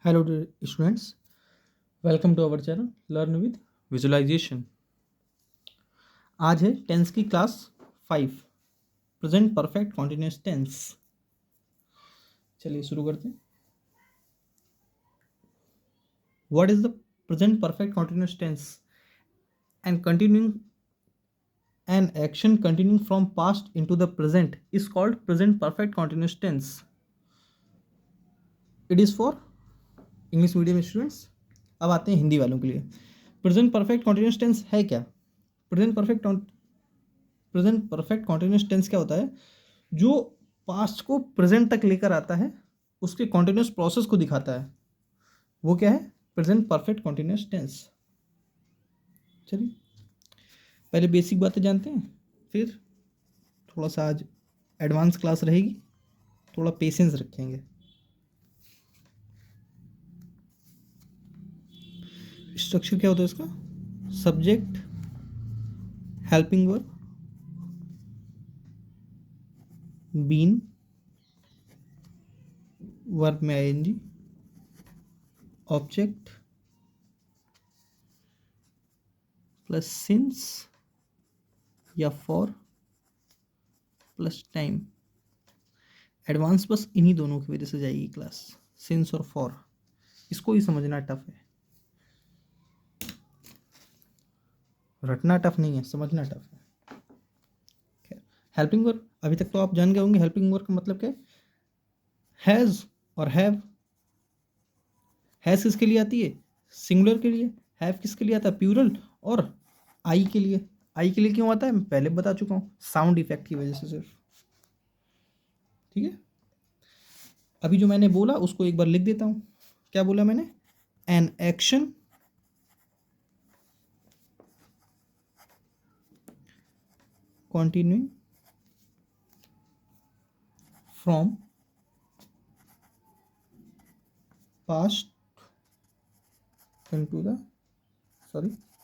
Hello dear students, welcome to our channel Learn with Visualization। आज है tense की class 5 present perfect continuous tense. चलिए शुरू करते हैं। What is the present perfect continuous tense and continuing an action continuing from past into the present is called present perfect continuous tense. It is for English medium students. अब आते हैं हिंदी वालों के लिए। प्रेजेंट परफेक्ट कॉन्टिन्यूस टेंस है क्या? Present perfect continuous tense क्या होता है? जो पास्ट को प्रेजेंट तक लेकर आता है, उसके कॉन्टिन्यूस प्रोसेस को दिखाता है, वो क्या है? Present perfect continuous tense. चलिए पहले बेसिक बातें जानते हैं, फिर थोड़ा सा आज एडवांस क्लास रहेगी, थोड़ा पेशेंस रखेंगे। स्ट्रक्चर क्या होता है इसका? Subject, helping verb, been, verb में आईएनजी, ऑब्जेक्ट प्लस सिंस या फॉर प्लस टाइम। एडवांस बस इन्हीं दोनों की वजह से जाएगी क्लास, सिंस और फॉर। इसको ही समझना टफ है, रटना टफ नहीं है, समझना टफ है। हेल्पिंग वर्ब अभी तक तो आप जान गए होंगे। हेल्पिंग वर्ब का मतलब क्या है? हैज़ और हैव। हैज़ किसके लिए आती है? सिंगुलर के लिए। हैव किसके लिए आता है? प्लूरल। और आई के लिए। आई के लिए क्यों आता है? मैं पहले बता चुका हूँ, साउंड इफेक्ट की वजह से सिर्फ। ठीक है, अभी जो मैंने बोला उसको एक बार लिख देता हूँ। क्या बोला मैंने? An action continuing from past into the present।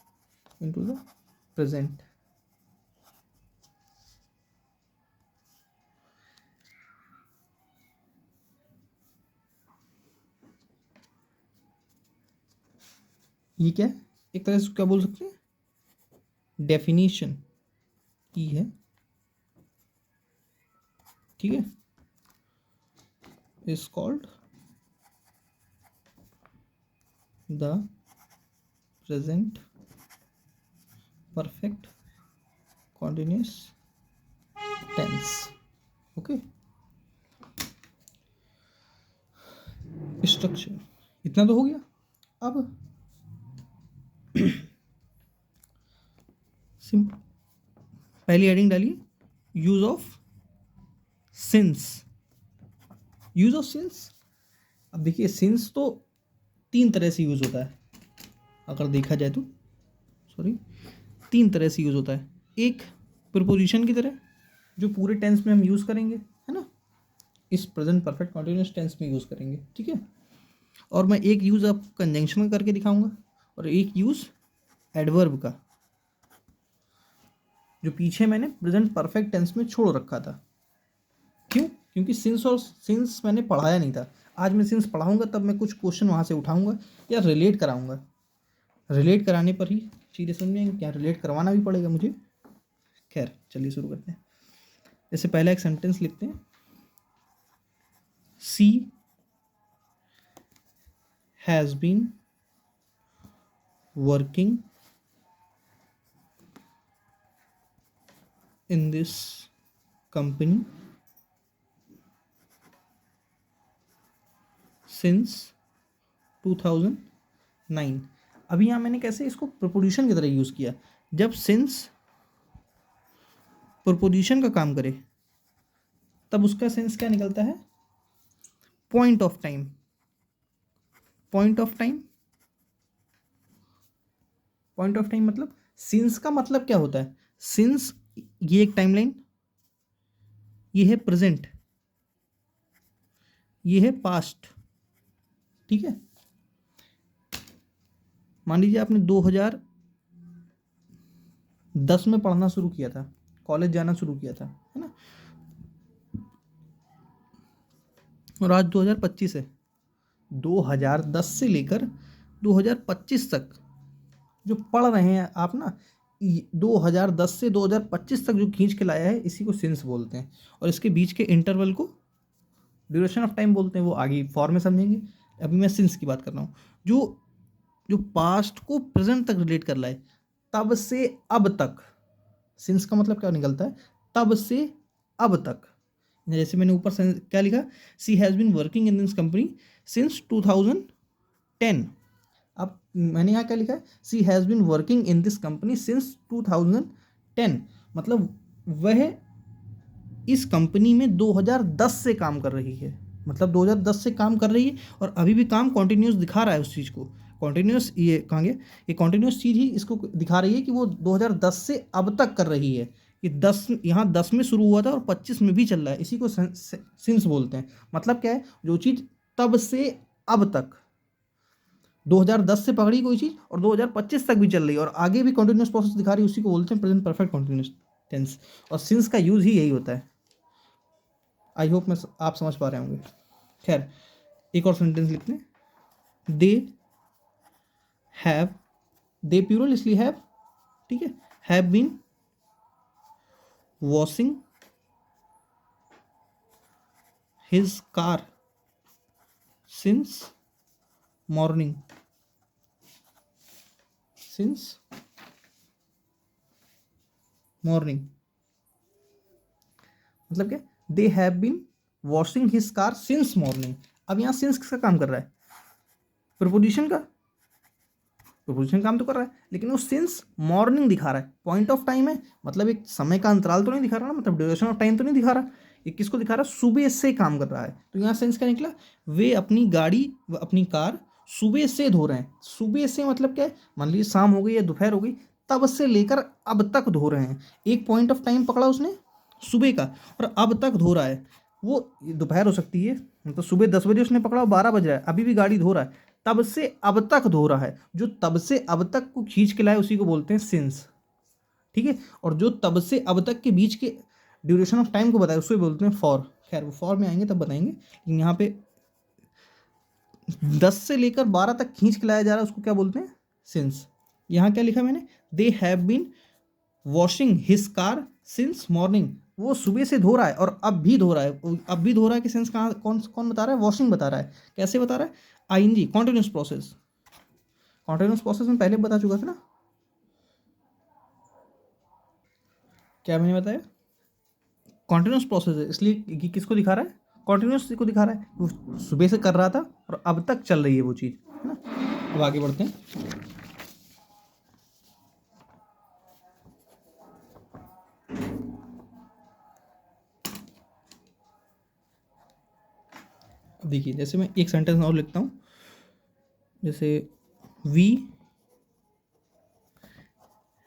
ये क्या है? एक तरह से क्या बोल सकते हैं, डेफिनेशन की है। ठीक है, is called the present perfect continuous tense. Okay, structure इतना तो हो गया। अब सिंपल पहली हेडिंग डालिए, use of since. Use of since, अब देखिए सिंस तो तीन तरह से यूज होता है, अगर देखा जाए तो तीन तरह से यूज होता है। एक प्रीपोजिशन की तरह, जो पूरे टेंस में हम यूज करेंगे, है ना, इस प्रेजेंट परफेक्ट कॉन्टिन्यूस टेंस में यूज करेंगे। ठीक है, और मैं एक यूज आप कंजंक्शन करके दिखाऊंगा और एक यूज एडवर्ब का, जो पीछे मैंने प्रेजेंट परफेक्ट टेंस में छोड़ रखा था। क्यों? क्योंकि सिंस मैंने पढ़ाया नहीं था। आज मैं सिंस पढ़ाऊंगा, तब मैं कुछ क्वेश्चन वहाँ से उठाऊंगा या रिलेट कराऊंगा। रिलेट कराने पर ही चीज़ें समझ में आएंगी, क्या रिलेट करवाना भी पड़ेगा मुझे। खैर चलिए शुरू करते हैं। जैसे पहला एक सेंटेंस लिखते हैं, she has been working in this company since 2009। अभी यहाँ मैंने कैसे इसको प्रीपोजिशन की तरह यूज़ किया। जब सिंस प्रीपोजिशन का काम करे, तब उसका सेंस क्या निकलता है? Point of time. Point of time, point of time मतलब सिंस का मतलब क्या होता है? सिंस ये एक टाइमलाइन, ये है प्रेजेंट, ये है पास्ट। ठीक है, मान लीजिए आपने 2010 में पढ़ना शुरू किया था, कॉलेज जाना शुरू किया था, है ना, और आज 2025 है, 2010 से लेकर 2025 तक जो पढ़ रहे हैं आप ना, 2010 से 2025 तक जो खींच के लाया है इसी को सिंस बोलते हैं, और इसके बीच के इंटरवल को ड्यूरेशन ऑफ टाइम बोलते हैं। वो आगे फॉर में समझेंगे, अभी मैं सिंस की बात कर रहा हूँ। जो जो पास्ट को प्रेजेंट तक रिलेट कर रहा है, तब से अब तक। सिंस का मतलब क्या निकलता है, तब से अब तक। जैसे मैंने ऊपर क्या लिखा, she has been working in this company since 2010। अब मैंने यहाँ क्या लिखा है, she has been working in this company since 2010, मतलब वह इस कंपनी में 2010 से काम कर रही है, मतलब 2010 से काम कर रही है और अभी भी काम कॉन्टिन्यूस दिखा रहा है उस चीज़ को। कॉन्टिन्यूस ये कहेंगे, ये कॉन्टिन्यूस चीज़ ही इसको दिखा रही है कि वो 2010 से अब तक कर रही है। कि 10 यहाँ 10 में शुरू हुआ था और 25 में भी चल रहा है, इसी को सिंस बोलते हैं। मतलब क्या है, जो चीज़ तब से अब तक 2010 से पकड़ी कोई चीज़ और 2025 तक भी चल रही है और आगे भी कंटिन्यूस प्रोसेस दिखा रही है, उसी को बोलते हैं प्रेजेंट परफेक्ट कंटिन्यूस टेंस। और सिंस का यूज़ ही यही होता है। आई होप मैं आप समझ पा रहे होंगे। खैर, एक और सेंटेंस लिखते हैं। दे हैव, दे प्यूरल इसलिए हैव, ठीक है, have been washing his car since morning, since morning. मतलब क्या, they have been washing his car since morning. अब यहाँ सिंस किसका काम कर रहा है, प्रपोजिशन का। प्रपोजिशन काम तो कर रहा है, लेकिन वो सिंस मॉर्निंग दिखा रहा है, पॉइंट ऑफ टाइम है, मतलब एक समय का अंतराल तो नहीं दिखा रहा ना, मतलब ड्यूरेशन ऑफ टाइम तो नहीं दिखा रहा। ये किसको दिखा रहा है, सुबह से काम कर रहा है। तो यहाँ सेंस क्या निकला, वे अपनी गाड़ी व अपनी कार सुबह से धो रहे हैं। सुबह से मतलब क्या है, मान लीजिए शाम हो गई या दोपहर हो गई, तब से लेकर अब तक धो रहे हैं। एक पॉइंट ऑफ टाइम पकड़ा उसने सुबह का और अब तक धो रहा है। वो दोपहर हो सकती है, मतलब सुबह 10 बजे उसने पकड़ा और 12 बज रहा है, अभी भी गाड़ी धो रहा है, तब से अब तक धो रहा है। जो तब से अब तक को खींच के लाए उसी को बोलते हैं सिंस, ठीक है। और जो तब से अब तक के बीच के ड्यूरेशन ऑफ टाइम को बताए उसको बोलते हैं फॉर। खैर, वो फॉर में आएंगे तब बताएंगे, लेकिन यहाँ पे 10 से लेकर 12 तक खींच के लाया जा रहा है उसको क्या बोलते हैं, सिंस। यहाँ क्या लिखा मैंने, they have been washing his car since morning. वो सुबह से धो रहा है और अब भी धो रहा है। अब भी धो रहा है कि सेंस कहाँ, कौन कौन बता रहा है, वॉशिंग बता रहा है। कैसे बता रहा है, ING, continuous process. Continuous process में पहले बता चुका था ना, क्या मैंने बताया, कॉन्टिन्यूस प्रोसेस है, इसलिए कि किसको दिखा रहा है, कॉन्टिन्यूस को दिखा रहा है। वो सुबह से कर रहा था और अब तक चल रही है वो चीज़, है ना। अब आगे बढ़ते हैं। अब देखिए, जैसे मैं एक सेंटेंस और लिखता हूँ, जैसे we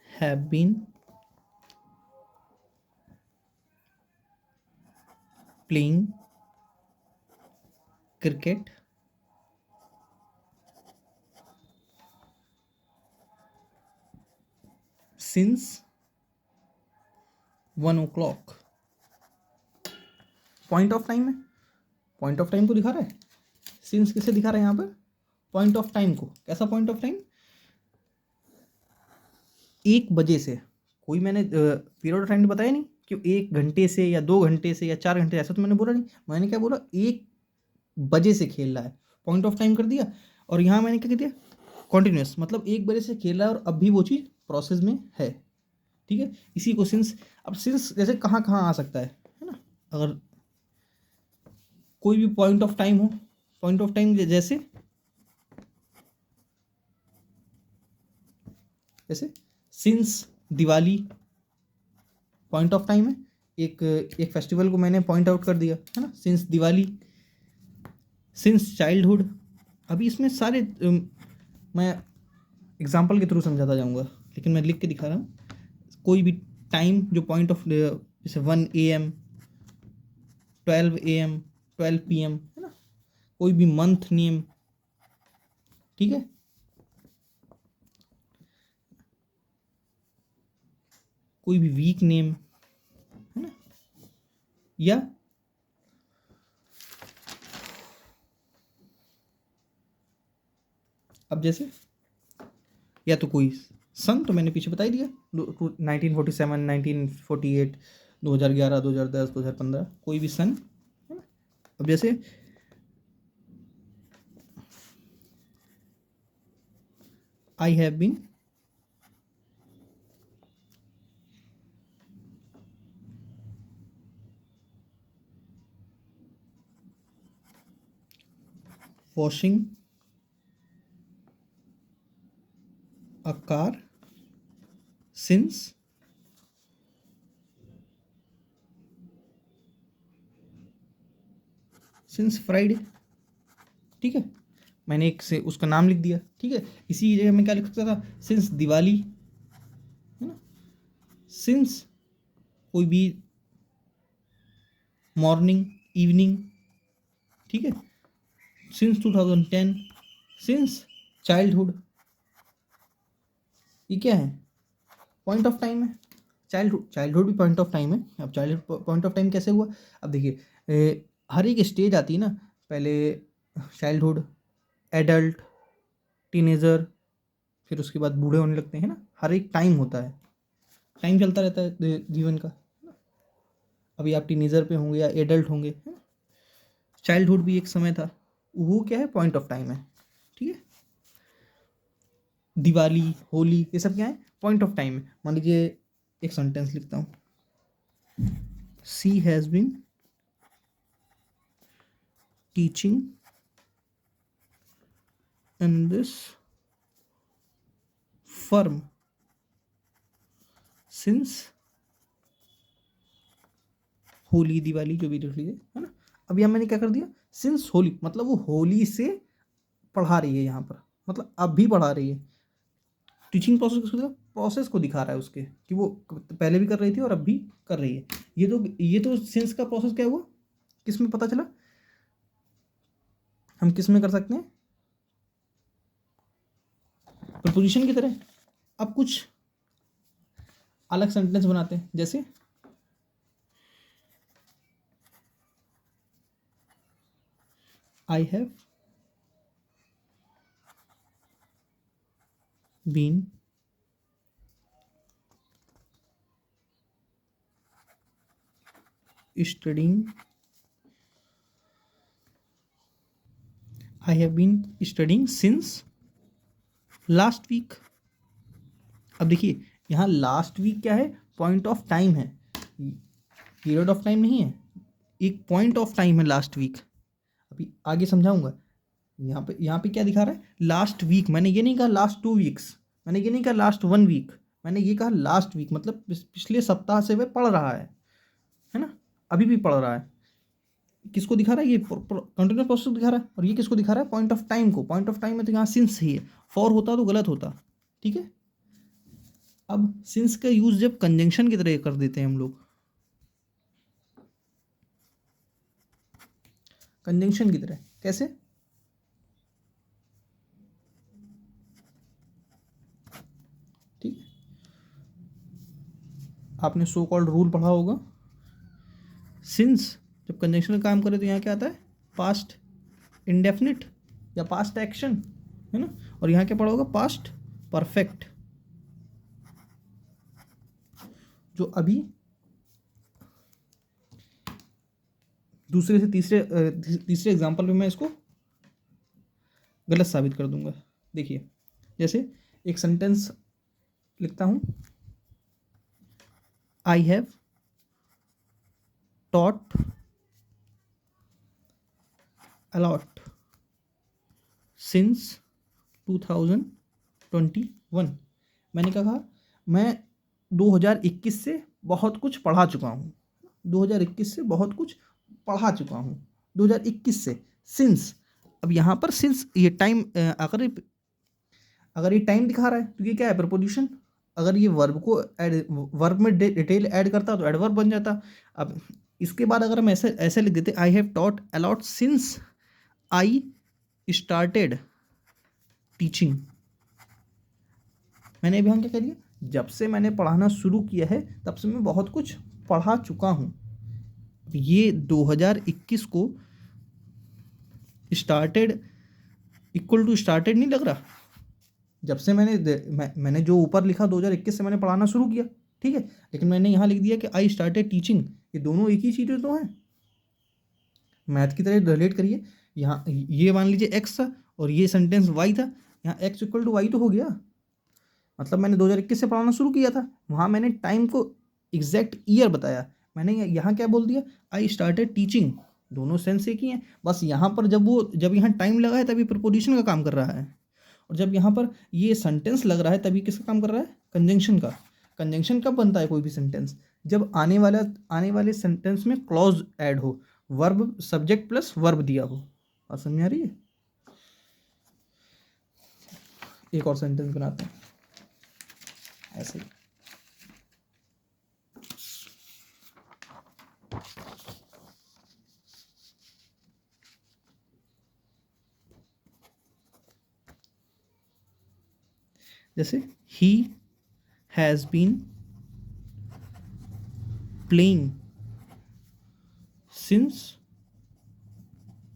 have been playing cricket since 1 o'clock। Point of time है, पॉइंट ऑफ टाइम को दिखा रहा है। सिंस किसे दिखा रहा है यहाँ पर, पॉइंट ऑफ टाइम को। कैसा पॉइंट ऑफ टाइम, 1 बजे से। कोई मैंने पीरियड ऑफ टाइम बताया नहीं कि 1 घंटे से या 2 घंटे से या 4 घंटे, ऐसा तो मैंने बोला नहीं। मैंने क्या बोला, 1 बजे से खेल रहा है, पॉइंट ऑफ टाइम कर दिया। और यहाँ मैंने क्या कर दिया, कॉन्टिन्यूस, मतलब 1 बजे से खेल रहा है और अब भी वो चीज़ प्रोसेस में है, ठीक है। इसी को सिंस। अब सिंस जैसे कहाँ कहाँ आ सकता है ना, अगर कोई भी पॉइंट ऑफ टाइम हो, पॉइंट ऑफ टाइम जैसे जैसे since Diwali point of time है। एक एक फेस्टिवल को मैंने पॉइंट आउट कर दिया, है ना, सिंस दिवाली, सिंस चाइल्डहुड। अभी इसमें सारे मैं एग्जाम्पल के थ्रू समझाता जाऊंगा, लेकिन मैं लिख के दिखा रहा हूँ। कोई भी टाइम जो पॉइंट ऑफ, जैसे 1 AM, 12 AM, 12 PM, है ना। कोई भी मंथ नेम, ठीक है। कोई भी वीक नेम, है ना, या अब जैसे या तो कोई सन, तो मैंने पीछे बता ही दिया, 1947, 1948, 2011, 2010, 2015, कोई भी सन, है ना। अब जैसे I have been washing a car since Friday, ठीक है। मैंने एक से उसका नाम लिख दिया, ठीक है। इसी जगह मैं क्या लिख सकता था, सिंस दिवाली, है ना, सिंस कोई भी मॉर्निंग, इवनिंग, ठीक है, सिंस 2010, सिंस चाइल्डहुड, ये क्या है, पॉइंट ऑफ टाइम है। चाइल्डहुड भी पॉइंट ऑफ टाइम है। अब चाइल्डहुड पॉइंट ऑफ टाइम कैसे हुआ, अब देखिए हर एक स्टेज आती है ना, पहले चाइल्डहुड, एडल्ट, टीनेजर, फिर उसके बाद बूढ़े होने लगते हैं ना, हर एक टाइम होता है, टाइम चलता रहता है जीवन का। अभी आप टीनेजर पे होंगे या एडल्ट होंगे, चाइल्डहुड भी एक समय था, वो क्या है, पॉइंट ऑफ टाइम है, ठीक है। दिवाली, होली, ये सब क्या है, पॉइंट ऑफ टाइम है। मान लीजिए एक सेंटेंस लिखता हूँ, she has been teaching in this firm since, Holi, Diwali, जो भी लिख लीजिए, है ना। अब यहाँ मैंने क्या कर दिया, सिंस होली, मतलब वो होली से पढ़ा रही है यहाँ पर, मतलब अब भी पढ़ा रही है। टीचिंग प्रोसेस किसको दिखा, प्रोसेस को दिखा रहा है उसके, कि वो पहले भी कर रही थी और अब भी कर रही है। ये तो सिंस का प्रोसेस क्या हुआ, किस में पता चला, हम किस में कर सकते हैं, प्रपोजिशन की तरह। अब कुछ अलग सेंटेंस बनाते हैं, जैसे I have been studying, I have been studying since last week। अब देखिए यहाँ लास्ट वीक क्या है, पॉइंट ऑफ टाइम है, पीरियड ऑफ टाइम नहीं है, एक पॉइंट ऑफ टाइम है लास्ट वीक। अभी आगे समझाऊंगा। यहाँ पे क्या दिखा रहा है, लास्ट वीक, मैंने ये नहीं कहा लास्ट 2 वीक्स, मैंने ये नहीं कहा लास्ट 1 वीक, मैंने ये कहा लास्ट वीक, मतलब पिछले सप्ताह से वह पढ़ रहा है ना, अभी भी पढ़ रहा है। किसको दिखा रहा है, ये कंटिन्यूस प्रोसेस दिखा रहा है, और ये किसको दिखा रहा है, पॉइंट ऑफ टाइम को। पॉइंट ऑफ टाइम में तो यहाँ सिंस ही है, फॉर होता तो गलत होता, ठीक है। अब सिंस का यूज जब कंजंक्शन की तरह कर देते हैं हम लोग, कंजंक्शन की तरह कैसे, ठीक है, आपने सो कॉल्ड रूल पढ़ा होगा, सिंस जब कंजंक्शन का काम करे तो यहाँ क्या आता है, पास्ट इंडेफिनिट या पास्ट एक्शन, है ना, और यहाँ क्या पढ़ा होगा, पास्ट परफेक्ट। जो अभी दूसरे से तीसरे एग्जाम्पल में मैं इसको गलत साबित कर दूंगा। देखिए जैसे एक सेंटेंस लिखता हूँ, I have taught a lot since 2021। मैंने क्या कहा, मैं 2021 से बहुत कुछ पढ़ा चुका हूँ, 2021 से बहुत कुछ पढ़ा चुका हूँ, 2021 से, सिंस। अब यहाँ पर सिंस ये टाइम, अगर ये टाइम दिखा रहा है तो ये क्या है, प्रपोजिशन। अगर ये वर्ब में डिटेल ऐड करता तो एडवर्ब बन जाता। अब इसके बाद अगर हम ऐसे ऐसे लिख देते, I have taught a lot since I started teaching. मैंने अभी यहाँ क्या कह दिया, जब से मैंने पढ़ाना शुरू किया है तब से मैं बहुत कुछ पढ़ा चुका हूँ। ये 2021 को स्टार्टेड इक्वल टू स्टार्टेड नहीं लग रहा, जब से मैंने जो ऊपर लिखा 2021 से मैंने पढ़ाना शुरू किया, ठीक है, लेकिन मैंने यहाँ लिख दिया कि आई स्टार्टेड टीचिंग, ये दोनों एक ही चीज़ें तो हैं, मैथ की तरह रिलेट करिए। यहाँ ये मान लीजिए एक्स था और ये सेंटेंस वाई था, यहाँ एक्स इक्वल टू वाई तो हो गया, मतलब मैंने 2021 से पढ़ाना शुरू किया था, वहाँ मैंने टाइम को एग्जैक्ट ईयर बताया, मैंने यहाँ क्या बोल दिया, आई स्टार्टेड टीचिंग, दोनों सेंस एक ही हैं, बस यहाँ पर जब यहाँ टाइम लगा है तभी प्रिपोजिशन का काम कर रहा है, और जब यहाँ पर ये सेंटेंस लग रहा है तभी किसका काम कर रहा है, कंजंक्शन का। कंजंक्शन कब बनता है कोई भी सेंटेंस, जब आने वाले सेंटेंस में क्लॉज ऐड हो, वर्ब सब्जेक्ट प्लस वर्ब दिया हो। बात समझ आ रही है? एक और सेंटेंस बनाते हैं ऐसे ही। जैसे he has been playing since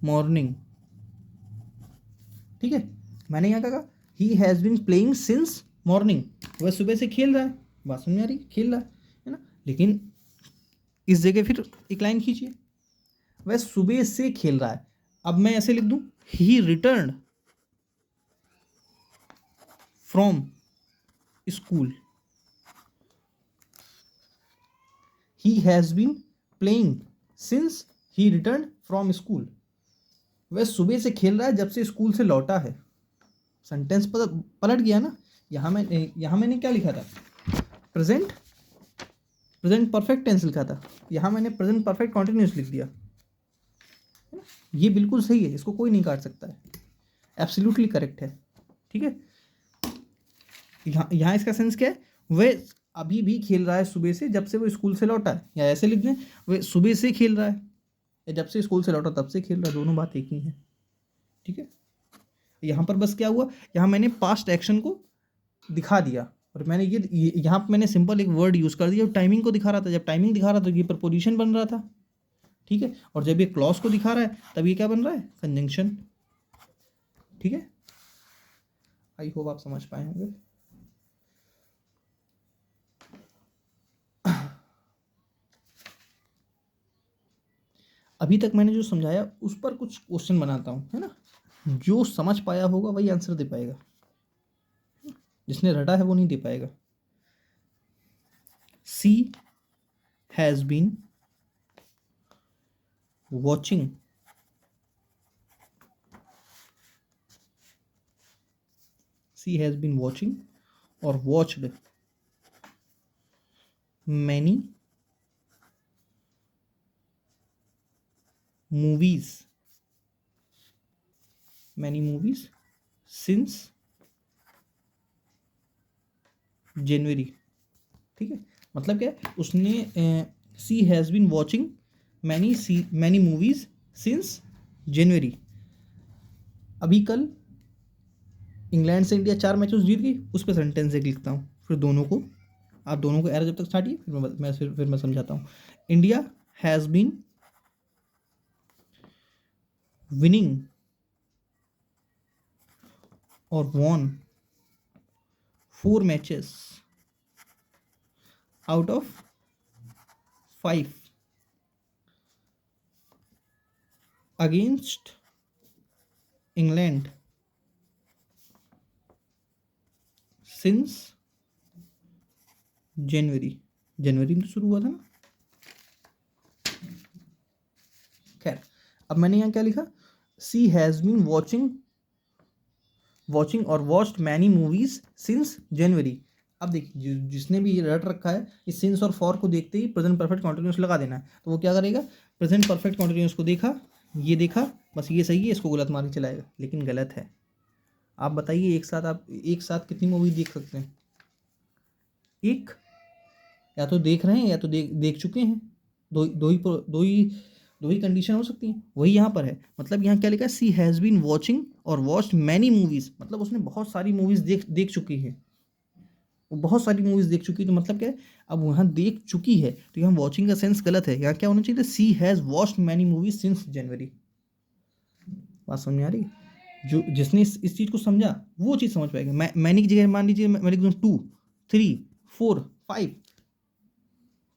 morning, ठीक है, मैंने यहाँ कहा he has been playing since morning, वह सुबह से खेल रहा है, बात समझ आ रही, खेल रहा है ना, लेकिन इस जगह फिर एक लाइन खींचिए, वह सुबह से खेल रहा है, अब मैं ऐसे लिख दूं he return from school, he has been playing since he return from school, वह सुबह से खेल रहा है जब से स्कूल से लौटा है। सेंटेंस पलट गया ना, यहाँ मैंने क्या लिखा था, प्रेजेंट परफेक्ट टेंस लिखा था, यहाँ मैंने प्रेजेंट परफेक्ट कॉन्टिन्यूस लिख दिया, ये बिल्कुल सही है, इसको कोई नहीं काट सकता है, एब्सोल्युटली करेक्ट है, ठीक है। यहाँ इसका सेंस क्या है, वह अभी भी खेल रहा है सुबह से जब से वो स्कूल से लौटा है, या ऐसे लिख दें वह सुबह से खेल रहा है या जब से स्कूल से लौटा तब से खेल रहा है, दोनों बात एक ही है, ठीक है। यहाँ पर बस क्या हुआ, यहाँ मैंने पास्ट एक्शन को दिखा दिया और मैंने यहाँ पर मैंने सिंपल एक वर्ड यूज़ कर दिया, टाइमिंग को दिखा रहा था, जब टाइमिंग दिखा रहा था तो ये प्रपोजिशन बन रहा था, ठीक है, और जब ये क्लॉज को दिखा रहा है तब ये क्या बन रहा है, कंजंक्शन, ठीक है। आई होप आप समझ पाए होंगे। अभी तक मैंने जो समझाया उस पर कुछ क्वेश्चन बनाता हूँ, है ना, जो समझ पाया होगा वही आंसर दे पाएगा, जिसने रटा है वो नहीं दे पाएगा। सी हैज़ बीन वॉचिंग और watched many movies since January, ठीक है, मतलब क्या है, उसने she has been watching many movies since January, अभी कल इंग्लैंड से इंडिया 4 मैचेस जीत गई, उस पर सेंटेंस एक लिखता हूँ, फिर आप दोनों को एरर जब तक स्टार्ट किए फिर मैं समझाता हूँ। इंडिया हैज़ बीन विनिंग और won 4 matches out of 5 against England since जनवरी में तो शुरू हुआ था ना। खैर, अब मैंने यहाँ क्या लिखा, सी हैज़ बीन वॉचिंग और वॉच्ड मैनी मूवीज सिंस जनवरी। अब देखिए, जिसने भी रट रखा है इस सिंस और फॉर को देखते ही प्रेजेंट परफेक्ट कॉन्टिन्यूस लगा देना है, तो वो क्या करेगा, प्रेजेंट परफेक्ट कॉन्टिन्यूस को देखा, ये देखा, बस ये सही है, इसको गलत मार के चलाएगा, लेकिन गलत है। आप बताइए आप एक साथ कितनी मूवी देख सकते हैं, एक, या तो देख रहे हैं या तो देख चुके हैं, दो ही कंडीशन हो सकती हैं, वही यहाँ पर है। मतलब यहाँ क्या लिखा है, सी हैज़ बीन वॉचिंग और वॉच्ड मैनी मूवीज़, मतलब उसने बहुत सारी मूवीज़ देख चुकी है, वो बहुत सारी मूवीज़ देख चुकी है, तो मतलब क्या है, अब वहाँ देख चुकी है तो यहाँ वॉचिंग का सेंस गलत है, यहाँ क्या होना चाहिए, she has watched many movies since January. बात समझ में आ रही? जो जिसने इस चीज़ को समझा वो चीज़ समझ पाएगा। मैंने की जगह मान लीजिए मैं लिख दूँ 2, 3, 4, 5,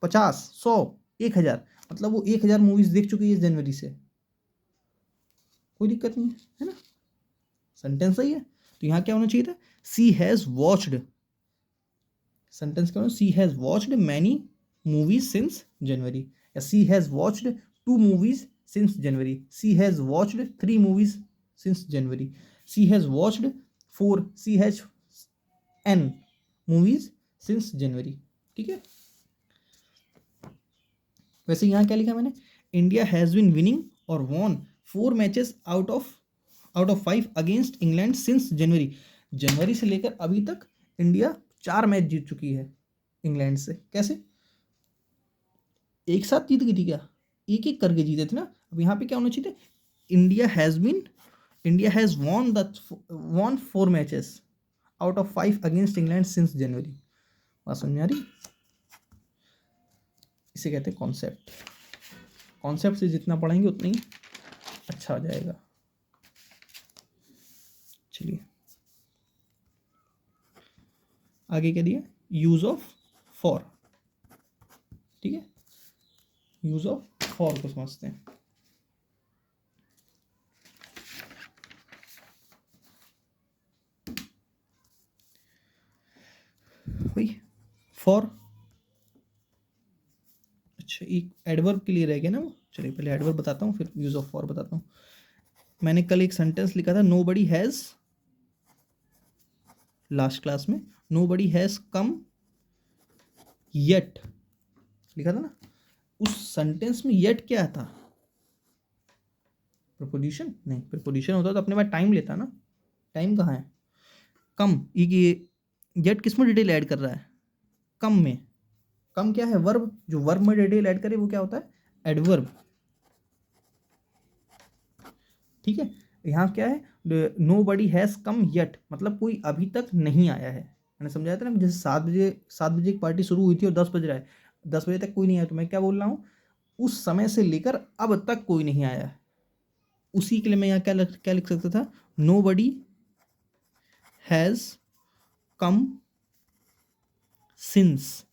50, 100, 1000, मतलब वो 1000 मूवीज देख चुकी है जनवरी से, कोई दिक्कत नहीं है ना, सेंटेंस सही है। तो यहाँ क्या होना चाहिए था, सी हैज़ वॉच्ड, सेंटेंस क्या होना, she has watched many movies since January, या she has watched 2 movies since January, she has watched 3 movies since January, she has watched 4, she has n movies since January. ठीक है। वैसे यहाँ क्या लिखा मैंने, इंडिया हैज़ बीन विनिंग और won 4 matches out of 5 against England since January, जनवरी से लेकर अभी तक इंडिया 4 मैच जीत चुकी है इंग्लैंड से। कैसे, एक साथ जीत गई थी क्या, एक एक करके जीते थे ना। अब यहाँ पे क्या होना चाहिए था, India has won 4 matches out of 5 against England since January. बात समझ में आ रही, इसे कहते हैं कॉन्सेप्ट। कॉन्सेप्ट से जितना पढ़ेंगे उतना ही अच्छा हो जाएगा। चलिए आगे क्या दिया, यूज ऑफ फॉर। ठीक है, यूज ऑफ फॉर को समझते हैं। भाई फॉर, अच्छा एक एडवर्ब के लिए रह गया ना वो, चलिए पहले एडवर्ब बताता हूँ फिर यूज ऑफ फॉर बताता हूँ। मैंने कल एक सेंटेंस लिखा था, नोबडी हैज़, लास्ट क्लास में, नोबडी हैज़ कम येट लिखा था ना, उस सेंटेंस में येट क्या था, प्रपोजिशन नहीं, प्रपोजिशन होता तो अपने पास टाइम लेता ना, टाइम कहाँ है, कम, ये येट किस में डिटेल ऐड कर रहा है, कम में, कम क्या है, वर्ब, जो वर्ब में डिटेल ऐड करे वो क्या होता है, एडवर्ब। ठीक है, यहाँ क्या है, nobody has come yet, मतलब कोई अभी तक नहीं आया है। मैंने समझाया था ना, जैसे 7 बजे एक पार्टी शुरू हुई थी और 10 बज रहा है, 10 बजे तक कोई नहीं आया, तो मैं क्या बोल रहा हूँ, उस समय से लेकर अब तक कोई नहीं आया है। उसी के लिए मैं यहाँ क्या लिख सकता था, nobody has come since,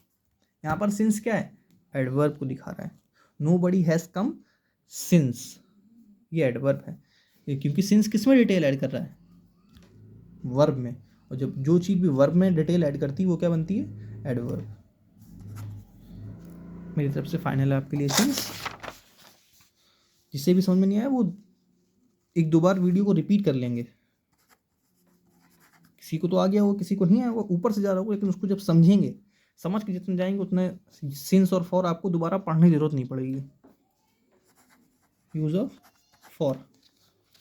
यहाँ पर सिंस क्या है, एडवर्ब को दिखा रहा है, nobody has come since, ये एडवर्ब है, ये क्योंकि सिंस किस में डिटेल ऐड कर रहा है, वर्ब में, और जब जो चीज़ भी वर्ब में डिटेल ऐड करती है वो क्या बनती है, एडवर्ब। मेरी तरफ से फाइनल है आपके लिए सिंस। जिसे भी समझ में नहीं आया वो 1-2 बार वीडियो को रिपीट कर लेंगे, किसी को तो आ गया हो, किसी को नहीं आया, वो ऊपर से जा रहा होगा, लेकिन उसको जब समझेंगे, समझ के जितना जाएंगे उतना सिंस और फॉर आपको दोबारा पढ़ने की जरूरत नहीं पड़ेगी। यूज ऑफ फॉर,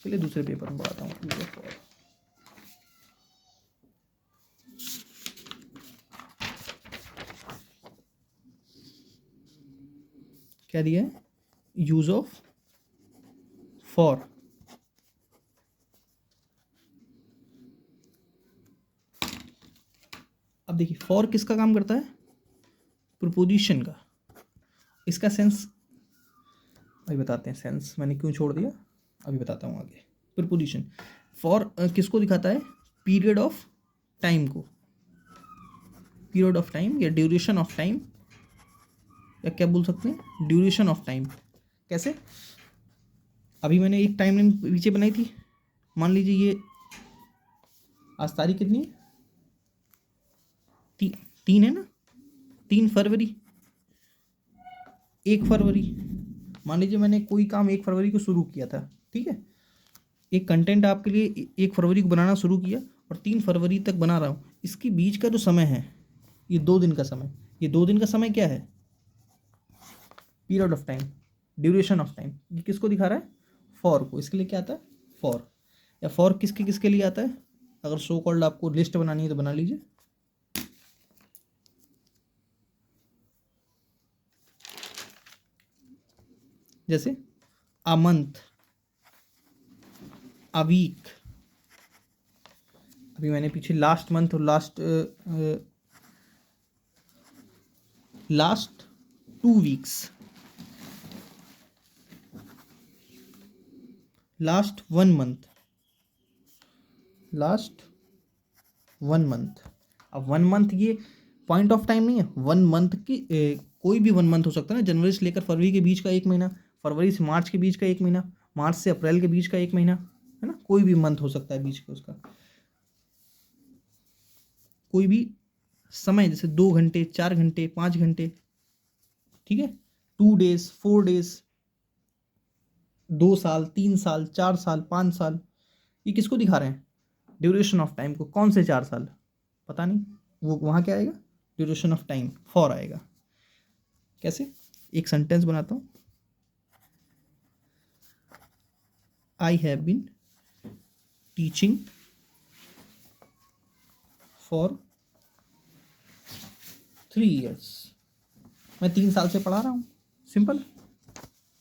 चलिए दूसरे पेपर में पढ़ाता हूँ यूज ऑफ फॉर। क्या दिया है, यूज ऑफ फॉर। अब देखिए फॉर किसका काम करता है, प्रीपोजिशन का। इसका सेंस अभी बताते हैं, सेंस मैंने क्यों छोड़ दिया अभी बताता हूँ आगे। प्रीपोजिशन फॉर किसको दिखाता है, पीरियड ऑफ टाइम को, पीरियड ऑफ टाइम या ड्यूरेशन ऑफ टाइम, या क्या बोल सकते हैं, ड्यूरेशन ऑफ टाइम। कैसे, अभी मैंने एक टाइम लाइन पीछे बनाई थी, मान लीजिए ये आज तारीख कितनी है, 3 है ना, 3 फरवरी, 1 फरवरी, मान लीजिए मैंने कोई काम 1 फरवरी को शुरू किया था। ठीक है, एक कंटेंट आपके लिए 1 फरवरी को बनाना शुरू किया और 3 फरवरी तक बना रहा हूँ, इसके बीच का जो समय है ये 2 दिन का समय, ये 2 दिन का समय क्या है, period of time, duration of time. ये किसको दिखा रहा है, फॉर को। इसके लिए क्या आता है, फॉर, या फॉर किसके किसके लिए आता है, अगर सो कॉल्ड आपको लिस्ट बनानी है तो बना लीजिए। जैसे अ मंथ, अ वीक, अभी मैंने पीछे लास्ट मंथ और last 2 weeks, last 1 month, last 1 month. अब 1 मंथ ये पॉइंट ऑफ टाइम नहीं है, 1 मंथ की कोई भी 1 मंथ हो सकता है ना, जनवरी से लेकर फरवरी के बीच का 1 महीना, फरवरी से मार्च के बीच का 1 महीना, मार्च से अप्रैल के बीच का 1 महीना, है ना, कोई भी मंथ हो सकता है बीच का उसका, कोई भी समय, जैसे 2 घंटे, 4 घंटे, 5 घंटे, ठीक है, 2 डेज, 4 डेज, 2 साल, 3 साल, 4 साल, 5 साल, ये किसको दिखा रहे हैं? ड्यूरेशन ऑफ टाइम को। कौन से 4 साल? पता नहीं, वो वहाँ क्या आएगा? ड्यूरेशन ऑफ टाइम फॉर आएगा। कैसे? एक सेंटेंस बनाता हूँ, I have been teaching for 3 years। मैं 3 साल से पढ़ा रहा हूँ, सिंपल,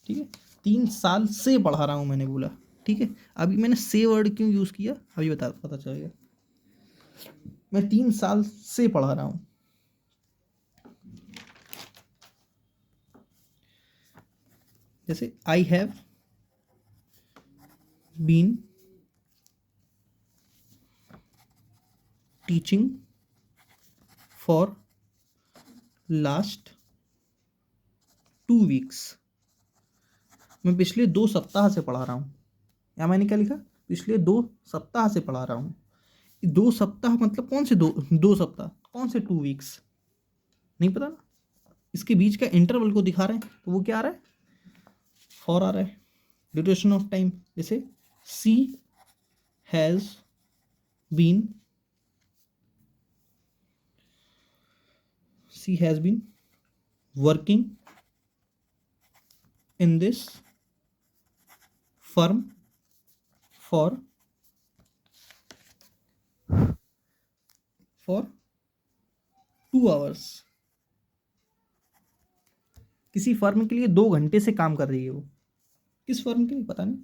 ठीक है, 3 साल से पढ़ा रहा हूँ मैंने बोला, ठीक है। अभी मैंने से वर्ड क्यों यूज़ किया अभी पता चलेगा। मैं 3 साल से पढ़ा रहा हूँ, जैसे I have been teaching for last 2 weeks। मैं पिछले 2 सप्ताह से पढ़ा रहा हूँ। या मैंने क्या लिखा? पिछले 2 सप्ताह से पढ़ा रहा हूँ। 2 सप्ताह मतलब कौन से 2 सप्ताह? कौन से 2 weeks? नहीं पता ना, इसके बीच का इंटरवल को दिखा रहे हैं, तो वो क्या आ रहा है? फॉर आ रहा है। ड्यूरेशन ऑफ टाइम, जैसे she has been working in this firm for 2 hours। किसी फर्म के लिए 2 घंटे से काम कर रही है वो। किस फर्म के लिए पता नहीं।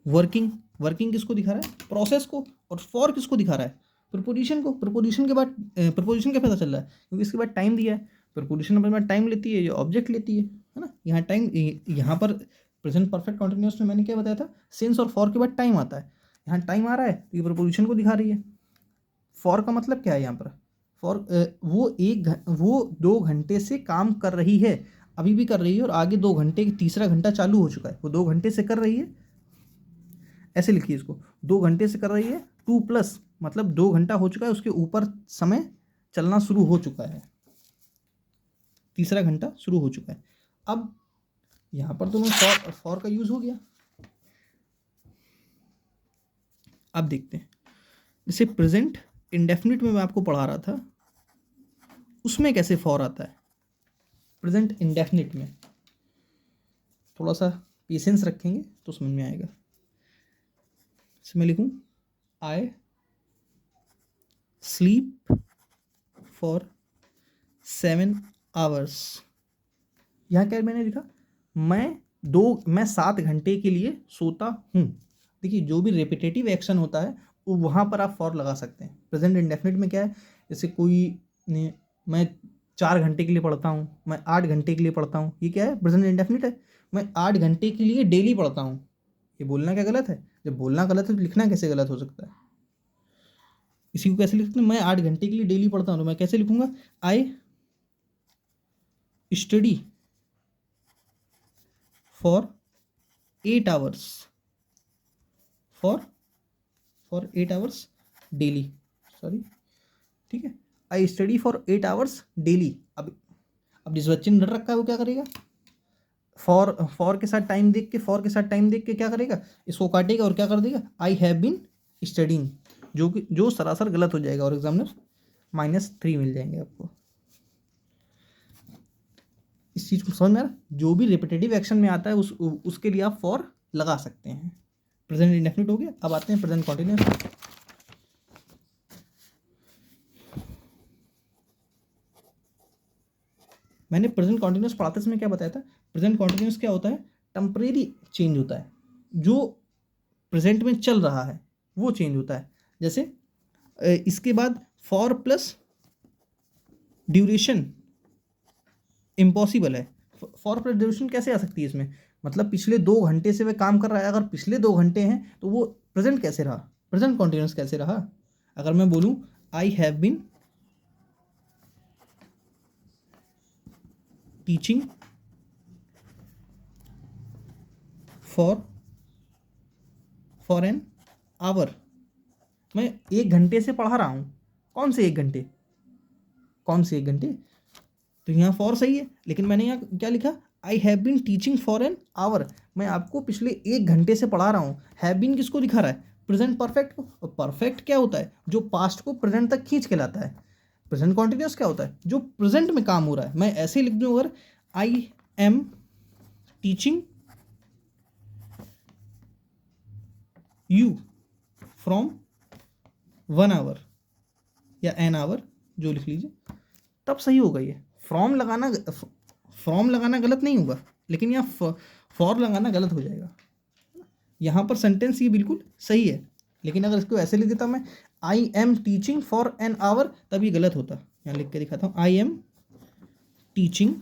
वर्किंग किसको दिखा रहा है? प्रोसेस को। और फॉर किसको दिखा रहा है? प्रपोजिशन को। प्रपोजिशन के बाद प्रपोजिशन क्या पता चल रहा है? क्योंकि इसके बाद टाइम दिया है। प्रपोजिशन अपने बाद टाइम लेती है, ये ऑब्जेक्ट लेती है ना। यहाँ टाइम, यहाँ पर प्रेजेंट परफेक्ट कॉन्टिन्यूअस में मैंने क्या बताया था? सिंस और फॉर के बाद टाइम आता है। यहाँ टाइम आ रहा है तो ये प्रपोजिशन को दिखा रही है। फॉर का मतलब क्या है यहाँ पर? फॉर वो 2 घंटे से काम कर रही है, अभी भी कर रही है, और आगे 2 घंटे, तीसरा घंटा चालू हो चुका है। वो 2 घंटे से कर रही है, ऐसे लिखिए इसको, 2 घंटे से कर रही है, 2+ मतलब 2 घंटा हो चुका है, उसके ऊपर समय चलना शुरू हो चुका है, तीसरा घंटा शुरू हो चुका है। अब यहाँ पर तो फॉर का यूज हो गया। अब देखते हैं, जैसे प्रेजेंट इंडेफिनिट में मैं आपको पढ़ा रहा था, उसमें कैसे फॉर आता है। प्रेजेंट इंडेफिनिट में थोड़ा सा पेशेंस रखेंगे तो समझ में आएगा। इसमें लिखूं, आई स्लीप फॉर 7 hours। यहाँ क्या मैंने लिखा? मैं 7 घंटे के लिए सोता हूँ। देखिए, जो भी रिपीटेटिव एक्शन होता है वो वहाँ पर आप फॉर लगा सकते हैं। प्रेजेंट इंडेफिनिट में क्या है? जैसे मैं 4 घंटे के लिए पढ़ता हूँ, मैं 8 घंटे के लिए पढ़ता हूँ, ये क्या है? प्रेजेंट इंडेफिनिट है। मैं 8 घंटे के लिए डेली पढ़ता हूँ। ये बोलना क्या गलत है? जब बोलना गलत है तो लिखना कैसे गलत हो सकता है? इसी को कैसे लिख सकते हैं? मैं 8 घंटे के लिए डेली पढ़ता हूँ, तो मैं कैसे लिखूंगा? I study for 8 hours for 8 hours daily, sorry, ठीक है। I study for 8 hours daily. अब जिस बच्चे ने डर रखा है वो क्या करेगा? फॉर के साथ टाइम देख के क्या करेगा? इसको काटेगा और क्या कर देगा? आई हैव बीन स्टडिंग, जो सरासर गलत हो जाएगा और एग्जामिनर -3 मिल जाएंगे आपको। इस चीज़ को समझ में आ रहा? जो भी रिपीटेटिव एक्शन में आता है उसके लिए आप फॉर लगा सकते हैं। प्रेजेंट इंडेफिनिट हो गया। अब आते हैं प्रेजेंट कॉन्टिन्यूअस। मैंने प्रेजेंट कॉन्टिन्यूअस पढ़ाते समय क्या बताया था? प्रेजेंट कॉन्टिन्यूअस क्या होता है? टेम्परेरी चेंज होता है, जो प्रेजेंट में चल रहा है वो चेंज होता है। जैसे इसके बाद फॉर प्लस ड्यूरेशन इम्पॉसिबल है। फॉर प्लस ड्यूरेशन कैसे आ सकती है इसमें? मतलब पिछले 2 घंटे से वह काम कर रहा है, अगर पिछले 2 घंटे हैं तो वो प्रेजेंट कैसे रहा? प्रेजेंट कॉन्टिन्यूस कैसे रहा? अगर मैं बोलूँ I have been teaching for an hour, मैं 1 घंटे से पढ़ा रहा हूँ। कौन से 1 घंटे? कौन से 1 घंटे? तो यहाँ फॉर सही है, लेकिन मैंने यहाँ क्या लिखा? I have been teaching for an hour, मैं आपको पिछले 1 घंटे से पढ़ा रहा हूँ। हैव बीन किसको दिखा रहा है? प्रेजेंट परफेक्ट को। और परफेक्ट क्या होता है? जो पास्ट को प्रेजेंट तक खींच के लाता है। प्रेजेंट कॉन्टिन्यूस क्या होता है? जो प्रेजेंट में काम हो रहा है। मैं ऐसे ही लिख दूँ अगर I am teaching you from 1 hour या एन आवर, जो लिख लीजिए, तब सही होगा। ये फ्रॉम लगाना गलत नहीं होगा, लेकिन यहाँ फॉर लगाना गलत हो जाएगा। यहाँ पर सेंटेंस ये बिल्कुल सही है, लेकिन अगर इसको ऐसे लिख देता मैं आई am teaching for an our, तब ये गलत होता। यहाँ लिख के दिखाता हूँ, आई am teaching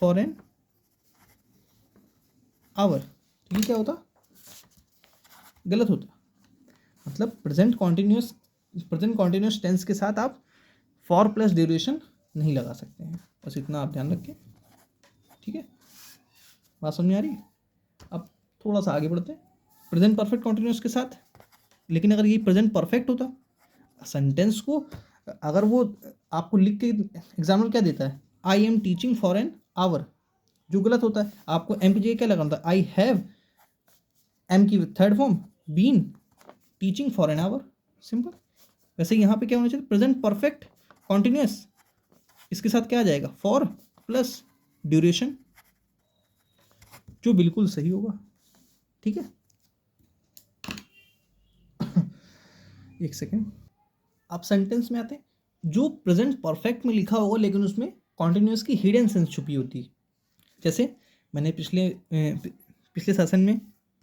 for an our, तो ये क्या होता? गलत होता। मतलब प्रेजेंट कॉन्टिन्यूस टेंस के साथ आप फॉर प्लस ड्यूरेशन नहीं लगा सकते हैं, बस इतना आप ध्यान रखें। ठीक है, बात समझ में आ रही है? अब थोड़ा सा आगे बढ़ते हैं। प्रेजेंट परफेक्ट कॉन्टिन्यूस के साथ, लेकिन अगर ये प्रेजेंट परफेक्ट होता, सेंटेंस को अगर वो आपको लिख के एग्जाम्पल क्या देता है, आई am teaching for an hour, जो गलत होता है। आपको एम की जगह क्या लगाना था? आई हैव, एम की third form been teaching for an hour, simple. वैसे यहाँ पे क्या होना चाहिए? प्रेजेंट परफेक्ट कॉन्टिन्यूस, इसके साथ क्या आ जाएगा? फॉर प्लस ड्यूरेशन, जो बिल्कुल सही होगा। ठीक है, एक सेकेंड। आप सेंटेंस में आते हैं, जो प्रेजेंट परफेक्ट में लिखा होगा लेकिन उसमें कॉन्टिन्यूस की हिडन सेंस छुपी होती है। जैसे मैंने पिछले सेशन में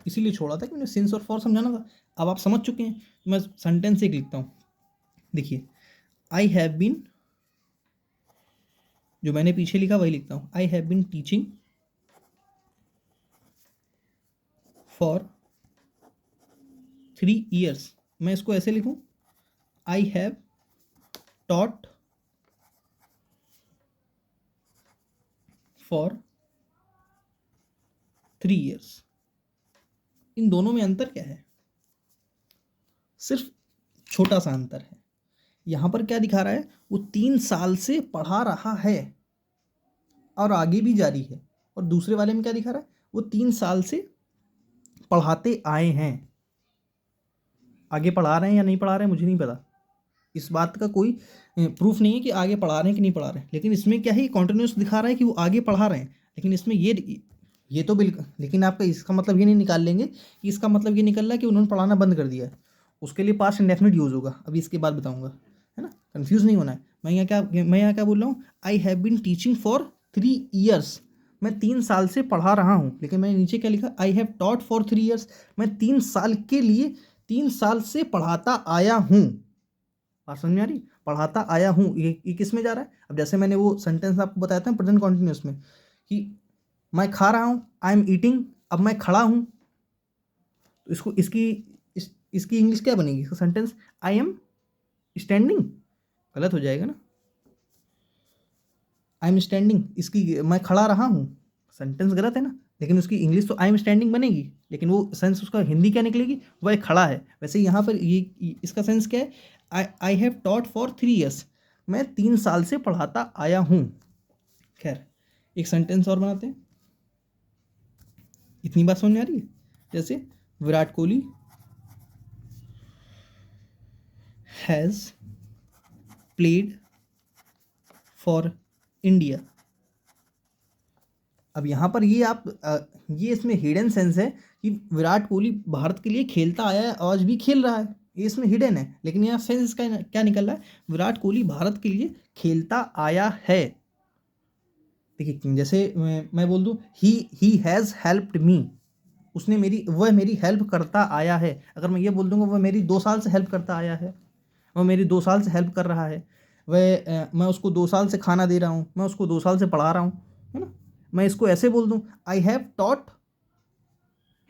इसीलिए छोड़ा था कि मैंने सिंस और फॉर समझाना था। अब आप समझ चुके हैं, मैं सेंटेंस एक लिखता हूँ। देखिए, आई हैव बीन, जो मैंने पीछे लिखा वही लिखता हूँ, I have been teaching for 3 years। मैं इसको ऐसे लिखूँ, I have taught for 3 years। इन दोनों में अंतर क्या है? सिर्फ छोटा सा अंतर है। यहाँ पर क्या दिखा रहा है? वो 3 साल से पढ़ा रहा है और आगे भी जारी है। और दूसरे वाले में क्या दिखा रहा है? वो 3 साल से पढ़ाते आए हैं। आगे पढ़ा रहे हैं या नहीं पढ़ा रहे हैं मुझे नहीं पता, इस बात का कोई प्रूफ नहीं है कि आगे पढ़ा रहे हैं कि नहीं पढ़ा रहे हैं। लेकिन इसमें क्या है? कॉन्टिन्यूस दिखा रहा है कि वो आगे पढ़ा रहे हैं, लेकिन इसमें ये तो बिल्कुल, लेकिन आपका इसका मतलब ये नहीं निकाल लेंगे कि इसका मतलब ये निकल रहा है कि उन्होंने पढ़ाना बंद कर दिया है। उसके लिए पास्ट इंडेफिनिट यूज़ होगा, अभी इसके बाद बताऊंगा, है ना? कंफ्यूज नहीं होना है। मैं यहाँ क्या बोल रहा हूँ? I have been teaching for 3 years, मैं 3 साल से पढ़ा रहा हूँ। लेकिन मैंने नीचे क्या लिखा? I have taught for 3 years, मैं 3 साल के लिए 3 साल से पढ़ाता आया हूँ। बात समझ में आ रही? पढ़ाता आया हूँ, ये किस में जा रहा है? अब जैसे मैंने वो सेंटेंस आपको बताया था प्रेजेंट कॉन्टिन्यूस में कि मैं खा रहा हूँ, आई एम ईटिंग, अब मैं खड़ा हूँ, तो इसकी इंग्लिश क्या बनेगी? इसका सेंटेंस आई एम स्टैंडिंग, गलत हो जाएगा ना? आई एम स्टैंडिंग, इसकी मैं खड़ा रहा हूँ, सेंटेंस गलत है ना? लेकिन उसकी इंग्लिश तो आई एम स्टैंडिंग बनेगी, लेकिन वो सेंस उसका हिंदी क्या निकलेगी? वह खड़ा है। वैसे यहाँ पर ये इसका सेंस क्या है? I have taught for 3 years, मैं 3 साल से पढ़ाता आया हूँ। खैर, एक सेंटेंस और बनाते हैं। इतनी बात समझ में आ रही है? जैसे Virat Kohli has played for India. अब यहाँ पर ये इसमें हिडन सेंस है कि विराट कोहली भारत के लिए खेलता आया है, आज भी खेल रहा है, ये इसमें हिडन है। लेकिन यहाँ सेंस इसका क्या निकल रहा है? विराट कोहली भारत के लिए खेलता आया है। देखिए, जैसे मैं बोल दूँ ही हैज़ हेल्प्ड मी, वह मेरी हेल्प करता आया है। अगर मैं ये बोल दूँगा वह मेरी 2 साल से हेल्प करता आया है, वह मेरी 2 साल से हेल्प कर रहा है, मैं उसको 2 साल से खाना दे रहा हूँ, मैं उसको 2 साल से पढ़ा रहा हूँ, है ना? मैं इसको ऐसे बोल दूँ, आई हैव टॉट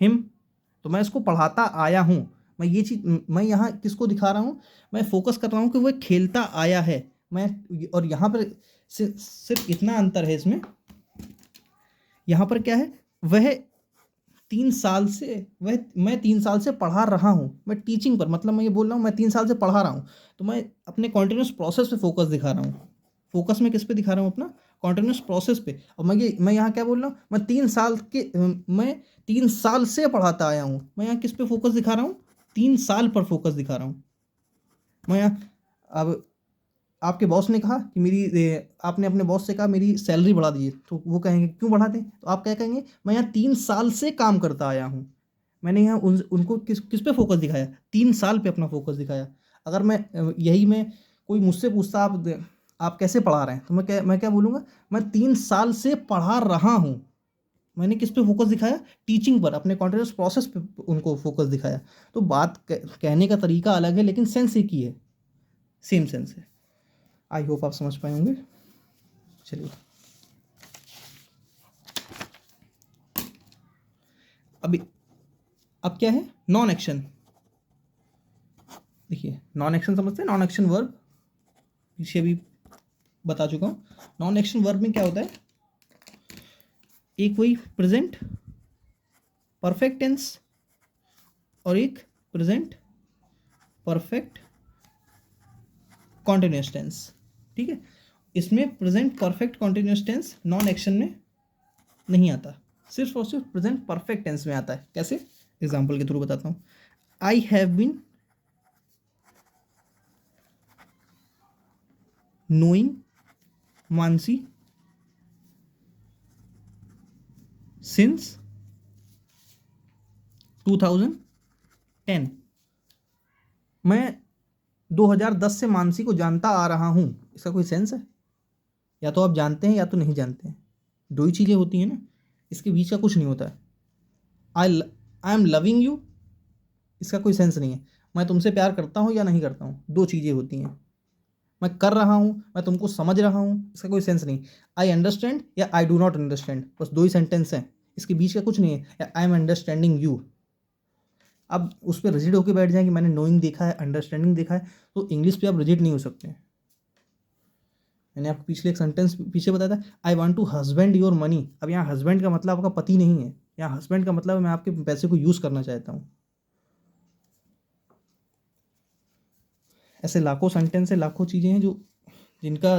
हिम तो मैं इसको पढ़ाता आया हूँ। मैं ये चीज़, मैं यहाँ किसको दिखा रहा हूँ, मैं फोकस कर रहा हूँ कि वो खेलता आया है। मैं, और यहाँ पर सिर्फ इतना अंतर है इसमें, यहाँ पर क्या है, वह 3 साल से, वह, मैं 3 साल से पढ़ा रहा हूँ। मैं टीचिंग पर, मतलब मैं ये बोल रहा हूँ मैं 3 साल से पढ़ा रहा हूँ, तो मैं अपने कॉन्टिन्यूस प्रोसेस पे फोकस दिखा रहा हूँ। फोकस में किस पे दिखा रहा हूँ, अपना कॉन्टिन्यूस प्रोसेस पे। और मैं यहाँ क्या बोल रहा हूँ, मैं 3 साल से पढ़ाता आया हूँ। मैं यहाँ किस पे फोकस दिखा रहा हूँ, 3 साल पर फोकस दिखा रहा हूँ। मैं यहाँ, अब आपके बॉस ने कहा कि आपने अपने बॉस से कहा मेरी सैलरी बढ़ा दीजिए, तो वो कहेंगे क्यों बढ़ा दें, तो आप क्या कहेंगे, मैं यहाँ 3 साल से काम करता आया हूँ। मैंने यहाँ उनको किस पे फोकस दिखाया, 3 साल पे अपना फोकस दिखाया। अगर मैं कोई मुझसे पूछता आप कैसे पढ़ा रहे हैं, तो मैं क्या बोलूँगा, मैं 3 साल से पढ़ा रहा हूँ। मैंने किस पे फोकस दिखाया, टीचिंग पर, अपने कॉन्टिन्यूस प्रोसेस पे उनको फोकस दिखाया। तो बात कहने का तरीका अलग है, लेकिन सेंस एक ही है, सेम सेंस है। आई होप आप समझ पाए होंगे। चलिए, अब क्या है, नॉन एक्शन। देखिए, नॉन एक्शन समझते हैं, नॉन एक्शन वर्ब पीछे भी बता चुका हूँ। नॉन एक्शन वर्ब में क्या होता है, एक वही प्रेजेंट परफेक्ट टेंस और एक प्रेजेंट परफेक्ट कॉन्टिन्यूअस टेंस। ठीक है, इसमें present perfect continuous tense non action में नहीं आता, सिर्फ और सिर्फ प्रेजेंट परफेक्ट टेंस में आता है। कैसे, एग्जाम्पल के थ्रू बताता हूँ। I have been knowing Mansi since 2010। मैं 2010 से मानसी को जानता आ रहा हूँ। इसका कोई सेंस है, या तो आप जानते हैं या तो नहीं जानते हैं, दो ही चीज़ें होती हैं ना, इसके बीच का कुछ नहीं होता है। आई एम लविंग यू, इसका कोई सेंस नहीं है, मैं तुमसे प्यार करता हूँ या नहीं करता हूँ, दो चीज़ें होती हैं। मैं कर रहा हूँ, मैं तुमको समझ रहा हूँ, इसका कोई सेंस नहीं। आई अंडरस्टैंड या आई डू नॉट अंडरस्टैंड, बस दो ही सेंटेंस हैं, इसके बीच का कुछ नहीं है। या आई एम अंडरस्टैंडिंग यू, अब उस पर रिजिड होकर बैठ जाए कि मैंने नोइंग देखा है, अंडरस्टैंडिंग देखा है, तो इंग्लिश पे आप रिजिड नहीं हो सकते। मैंने आपको पिछले एक सेंटेंस पीछे बताया था, I want to husband your money. अब यहाँ हस्बैंड का मतलब आपका पति नहीं है, यहाँ हस्बैंड का मतलब मैं आपके पैसे को यूज़ करना चाहता हूँ। ऐसे लाखों सेंटेंस है, लाखों चीज़ें हैं जो जिनका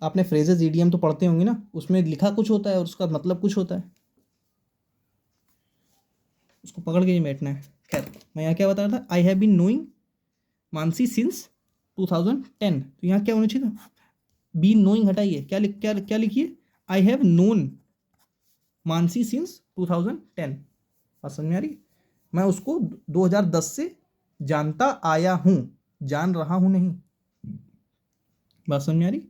आपने फ्रेजेस ईडीएम तो पढ़ते होंगे ना, उसमें लिखा कुछ होता है और उसका मतलब कुछ होता है, उसको पकड़ के नहीं बैठना है। खैर, मैं यहाँ क्या बता रहा था, I have been knowing Mansi since 2010, तो यहाँ क्या होना चाहिए था, बीन नोइंग हटाइए, क्या लिखिए, I have known Mansi since 2010। बात समझ में आ रही, मैं उसको 2010 से जानता आया हूँ, जान रहा हूँ नहीं। बात समझ में आ रही,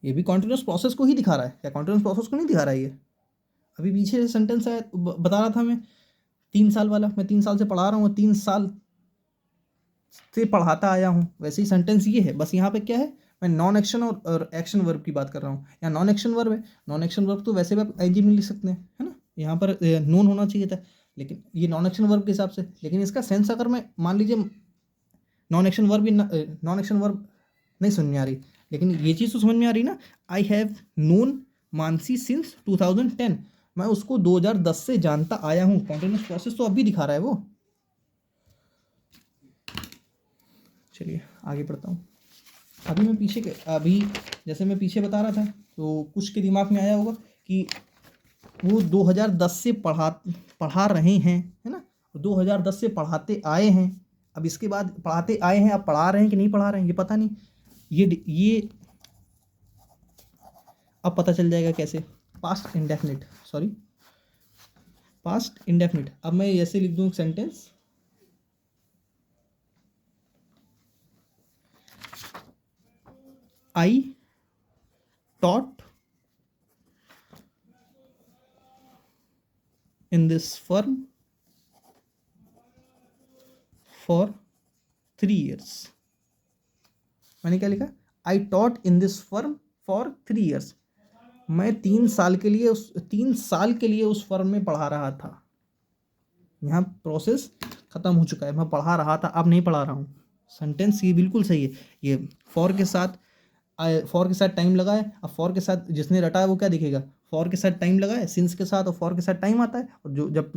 ये भी कॉन्टिन्यूस प्रोसेस को ही दिखा रहा है, क्या कॉन्टिन्यूस प्रोसेस को नहीं दिखा रहा है ये। अभी पीछे सेंटेंस है, बता रहा था मैं 3 साल वाला, मैं 3 साल से पढ़ा रहा हूँ, 3 साल से पढ़ाता आया हूँ, वैसे ही सेंटेंस ये है। बस यहाँ पे क्या है, मैं नॉन एक्शन और एक्शन वर्ब की बात कर रहा हूँ। यहाँ नॉन एक्शन वर्ब है, नॉन एक्शन वर्ब तो वैसे भी आप आई में लिख सकते हैं, है ना, यहाँ पर नोन होना चाहिए था, लेकिन ये नॉन एक्शन वर्ब के हिसाब से। लेकिन इसका सेंस अगर मैं मान लीजिए नॉन एक्शन वर्ब नहीं समझ में आ रही, लेकिन ये चीज़ तो समझ में आ रही ना, I have known Mansi since 2010, मैं उसको 2010 से जानता आया हूँ। कॉन्टिन्यूस प्रोसेस तो अभी दिखा रहा है वो। चलिए आगे बढ़ता हूँ। अभी जैसे मैं पीछे बता रहा था, तो कुछ के दिमाग में आया होगा कि वो 2010 से पढ़ा रहे हैं, है ना, 2010 से पढ़ाते आए हैं। अब इसके बाद पढ़ाते आए हैं, अब पढ़ा रहे हैं कि नहीं पढ़ा रहे हैं ये पता नहीं, ये अब पता चल जाएगा कैसे। पास्ट इंडेफिनिट, अब मैं ऐसे लिख दूँ sentence, I taught in this firm for 3 years। मैंने क्या लिखा, आई taught in this firm for 3 years, मैं 3 साल के लिए उस फर्म में पढ़ा रहा था। यहाँ प्रोसेस ख़त्म हो चुका है, मैं पढ़ा रहा था, अब नहीं पढ़ा रहा हूँ। सेंटेंस ये बिल्कुल सही है। ये फॉर के साथ टाइम लगा है। अब फॉर के साथ जिसने रटा है वो क्या दिखेगा, फॉर के साथ टाइम लगा है, सिंस के साथ और फॉर के साथ टाइम आता है, और जो जब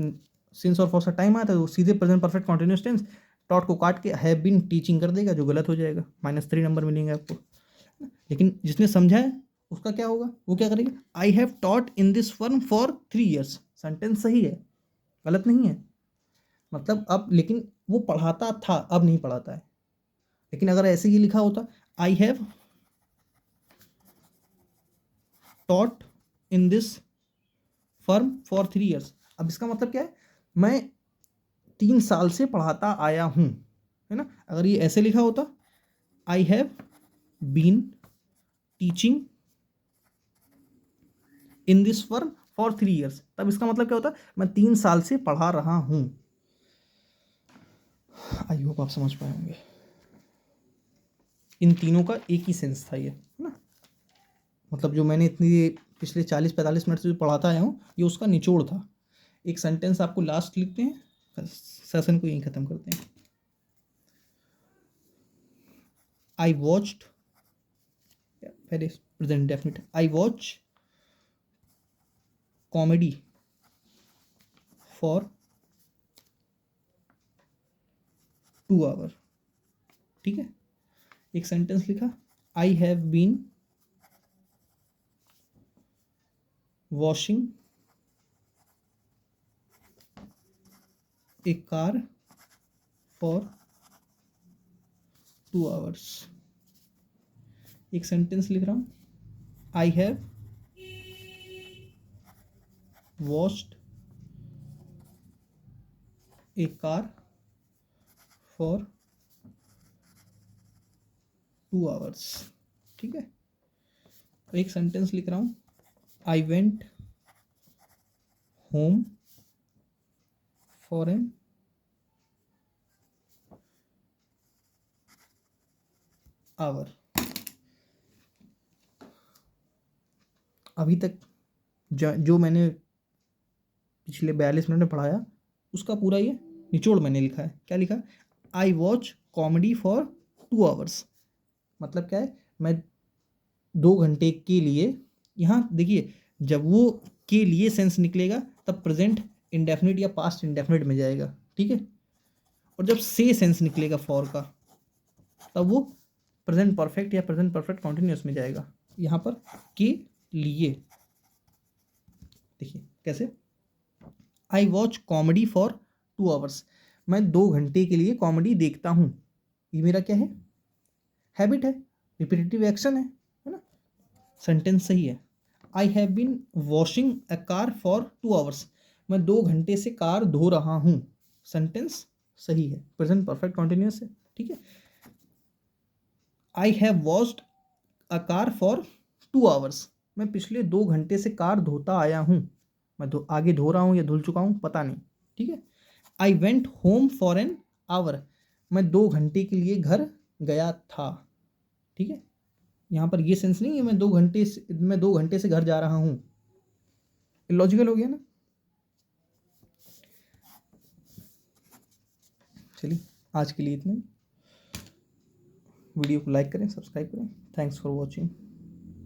सिंस और फॉर से टाइम आता है तो सीधे present perfect continuous tense taught को काट के हैव बीन टीचिंग कर देगा, जो गलत हो जाएगा, -3 नंबर मिलेंगे आपको। लेकिन जिसने समझा है उसका क्या होगा, वो क्या करेगा, आई have taught in this firm for 3 years। Sentence सही है, गलत नहीं है। मतलब अब, लेकिन वो पढ़ाता था, अब नहीं पढ़ाता है। लेकिन अगर ऐसे ही लिखा होता, I have taught in this firm for 3 years, अब इसका मतलब क्या है, मैं 3 साल से पढ़ाता आया हूँ, है ना। अगर ये ऐसे लिखा होता, I have been teaching in this firm for 3 years, तब इसका मतलब क्या होता, मैं 3 साल से पढ़ा रहा हूँ। आई होप आप समझ पाए होंगे। इन तीनों का एक ही सेंस था ये, है ना। मतलब जो मैंने इतनी पिछले 40-45 मिनट से जो पढ़ाता आया हूँ, ये उसका निचोड़ था। एक सेंटेंस आपको लास्ट लिखते हैं, सेशन को यहीं ख़त्म करते हैं। आई वॉच्ड, पहले present definite, I watch comedy for 2 hours। ठीक है, एक सेंटेंस लिखा, I have been washing a car for 2 hours। एक सेंटेंस लिख रहा हूँ, I have washed a car for 2 hours। ठीक है, एक सेंटेंस लिख रहा हूँ, I went home for an hour. अभी तक जो मैंने पिछले 42 मिनट में पढ़ाया, उसका पूरा ये निचोड़ मैंने लिखा है। क्या लिखा, आई वॉच कॉमेडी फॉर 2 hours। मतलब क्या है, मैं 2 घंटे के लिए, यहाँ देखिए जब वो के लिए सेंस निकलेगा तब प्रेजेंट इंडेफिनिट या पास्ट इंडेफिनिट में जाएगा, ठीक है। और जब से सेंस निकलेगा फॉर का, तब वो प्रेजेंट परफेक्ट या प्रेजेंट परफेक्ट कॉन्टिन्यूस में जाएगा। यहाँ पर के लिए देखिए कैसे, आई वॉच कॉमेडी फॉर 2 hours। मैं 2 घंटे के लिए कॉमेडी देखता हूँ। ये मेरा क्या है, हैबिट है, रिपीटेटिव एक्शन है ना। सेंटेंस सही है। I have been washing a car for 2 hours। मैं 2 घंटे से कार धो रहा हूँ। सेंटेंस सही है, प्रेजेंट परफेक्ट कॉन्टिन्यूस है, ठीक है। I have washed a car for 2 hours। मैं पिछले 2 घंटे से कार धोता आया हूँ। मैं आगे धो रहा हूँ या धुल चुका हूँ पता नहीं, ठीक है। आई went home for an hour. मैं 2 घंटे के लिए घर गया था, ठीक है। यहाँ पर ये सेंस नहीं है मैं 2 घंटे से घर जा रहा हूँ। लॉजिकल हो गया ना। चलिए आज के लिए इतना ही। वीडियो को लाइक करें, सब्सक्राइब करें। Thanks for watching.